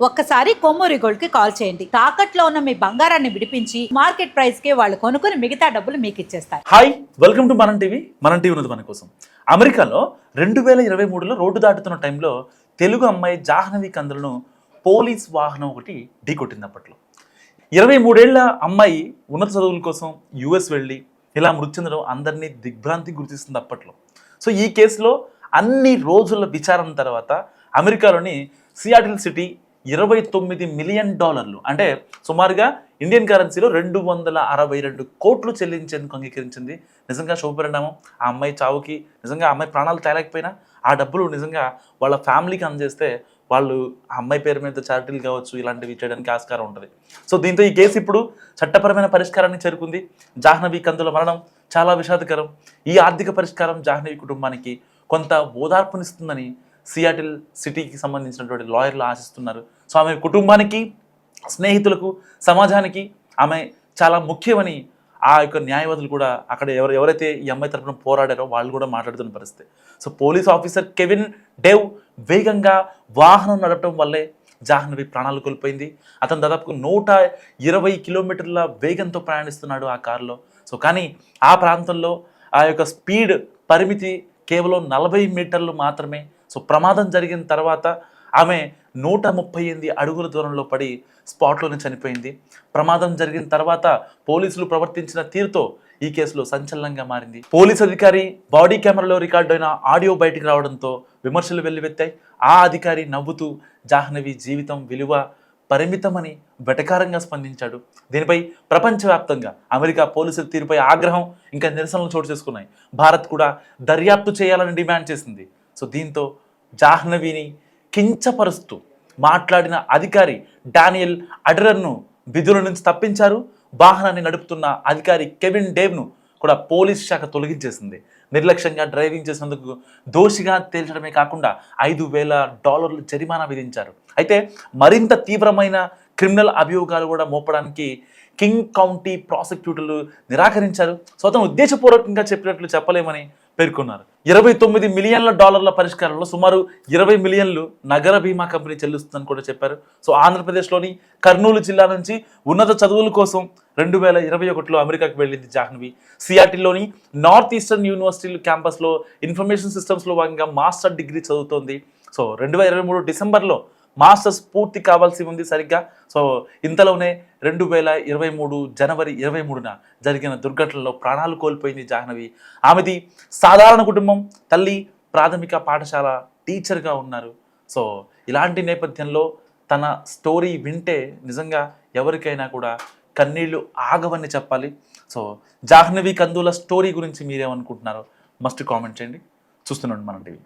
ఒక్కసారి కొమ్మూరి గోల్డ్ కి కాల్ చేయండి. తాకట్లో ఉన్న మీ బంగారాన్ని విడిపించి మార్కెట్ ప్రైస్ కి వాళ్ళు కొనుక్కుని మిగతా డబ్బులు మీకు ఇచ్చేస్తారు. హాయ్, వెల్కమ్ టు మనం టీవీ. మనం టీవీ ఉన్నది మన కోసం. అమెరికాలో 2023లో రోడ్డు దాటుతున్న టైంలో తెలుగు అమ్మాయి జాహ్నవి కందులను పోలీస్ వాహనం ఒకటి ఢీకొట్టింది. అప్పట్లో 23 ఏళ్ల అమ్మాయి ఉన్నత చదువుల కోసం యుఎస్ వెళ్ళి ఇలా మృతి చెందడం అందరినీ దిగ్భ్రాంతికి గుర్తిస్తుంది అప్పట్లో. సో ఈ కేసులో అన్ని రోజుల విచారణ తర్వాత అమెరికాలోని సియాటిల్ సిటీ $29 మిలియన్ అంటే సుమారుగా ఇండియన్ కరెన్సీలో 262 కోట్లు చెల్లించేందుకు అంగీకరించింది. నిజంగా శుభపరిణామం. ఆ అమ్మాయి చావుకి నిజంగా ఆ అమ్మాయి ప్రాణాలు తేలేకపోయినా ఆ డబ్బులు నిజంగా వాళ్ళ ఫ్యామిలీకి అందజేస్తే వాళ్ళు ఆ అమ్మాయి పేరు మీద చారిటీలు కావచ్చు, ఇలాంటివి చేయడానికి ఆస్కారం ఉంటుంది. సో దీంతో ఈ కేసు ఇప్పుడు చట్టపరమైన పరిష్కారాన్ని చేరుకుంది. జాహ్నవి కందుల మరణం చాలా విషాదకరం. ఈ ఆర్థిక పరిష్కారం జాహ్నవి కుటుంబానికి కొంత ఓదార్పునిస్తుందని సియాటిల్ సిటీకి సంబంధించినటువంటి లాయర్లు ఆశిస్తున్నారు. సో ఆమె కుటుంబానికి, స్నేహితులకు, సమాజానికి ఆమె చాలా ముఖ్యమని ఆ యొక్క న్యాయవాదులు కూడా అక్కడ ఎవరైతే ఈ అమ్మాయి తరఫున పోరాడారో వాళ్ళు కూడా మాట్లాడుతున్న పరిస్థితి. So police officer Kevin Dave వేగంగా వాహనం నడపడం వల్లే జాహ్నవి ప్రాణాలు కోల్పోయింది. అతను దాదాపు 120 కిలోమీటర్ల వేగంతో ప్రయాణిస్తున్నాడు ఆ కారులో. సో కానీ ఆ ప్రాంతంలో ఆ యొక్క స్పీడ్ పరిమితి కేవలం 40 మీటర్లు మాత్రమే. సో ప్రమాదం జరిగిన తర్వాత ఆమె 138 అడుగుల దూరంలో పడి స్పాట్లోనే చనిపోయింది. ప్రమాదం జరిగిన తర్వాత పోలీసులు ప్రవర్తించిన తీరుతో ఈ కేసులో సంచలనంగా మారింది. పోలీస్ అధికారి బాడీ కెమెరాలో రికార్డు అయిన ఆడియో బయటికి రావడంతో విమర్శలు వెల్లువెత్తాయి. ఆ అధికారి నవ్వుతూ జాహ్నవి జీవితం విలువ పరిమితమని వెటకారంగా స్పందించాడు. దీనిపై ప్రపంచవ్యాప్తంగా అమెరికా పోలీసుల తీరుపై ఆగ్రహం ఇంకా నిరసనలు చోటు చేసుకున్నాయి. భారత్ కూడా దర్యాప్తు చేయాలని డిమాండ్ చేసింది. సో దీంతో జాహ్నవిని కించపరుస్తూ మాట్లాడిన అధికారి డానియల్ అడరర్ను విధుల నుంచి తప్పించారు. వాహనాన్ని నడుపుతున్న అధికారి కెవిన్ డేవ్ను కూడా పోలీస్ శాఖ తొలగించేసింది. నిర్లక్ష్యంగా డ్రైవింగ్ చేసినందుకు దోషిగా తేల్చడమే కాకుండా $5,000 జరిమానా విధించారు. అయితే మరింత తీవ్రమైన క్రిమినల్ అభియోగాలు కూడా మోపడానికి కింగ్ కౌంటీ ప్రాసిక్యూటర్లు నిరాకరించారు. సో అతను ఉద్దేశపూర్వకంగా చెప్పినట్లు చెప్పలేమని పేర్కొన్నారు. $29 మిలియన్ల పరిష్కారంలో సుమారు 20 మిలియన్లు నగర బీమా కంపెనీ చెల్లిస్తుందని కూడా చెప్పారు. సో ఆంధ్రప్రదేశ్లోని కర్నూలు జిల్లా నుంచి ఉన్నత చదువుల కోసం 2021లో అమెరికాకు వెళ్ళింది జాహ్నవి. సియాటిల్లోని నార్త్ ఈస్టర్న్ యూనివర్సిటీ క్యాంపస్లో ఇన్ఫర్మేషన్ సిస్టమ్స్లో భాగంగా మాస్టర్ డిగ్రీ చదువుతోంది. సో 2023 డిసెంబర్లో మాస్టర్స్ పూర్తి కావాల్సి ఉంది సరిగ్గా. సో ఇంతలోనే 2023 జనవరి 23న జరిగిన దుర్ఘటనలో ప్రాణాలు కోల్పోయింది జాహ్నవి. ఆమెది సాధారణ కుటుంబం. తల్లి ప్రాథమిక పాఠశాల టీచర్గా ఉన్నారు. సో ఇలాంటి నేపథ్యంలో తన స్టోరీ వింటే నిజంగా ఎవరికైనా కూడా కన్నీళ్లు ఆగవని చెప్పాలి. సో జాహ్నవి కందుల స్టోరీ గురించి మీరేమనుకుంటున్నారో మస్ట్ కామెంట్ చేయండి. చూస్తున్నాండి మనం టీవీ.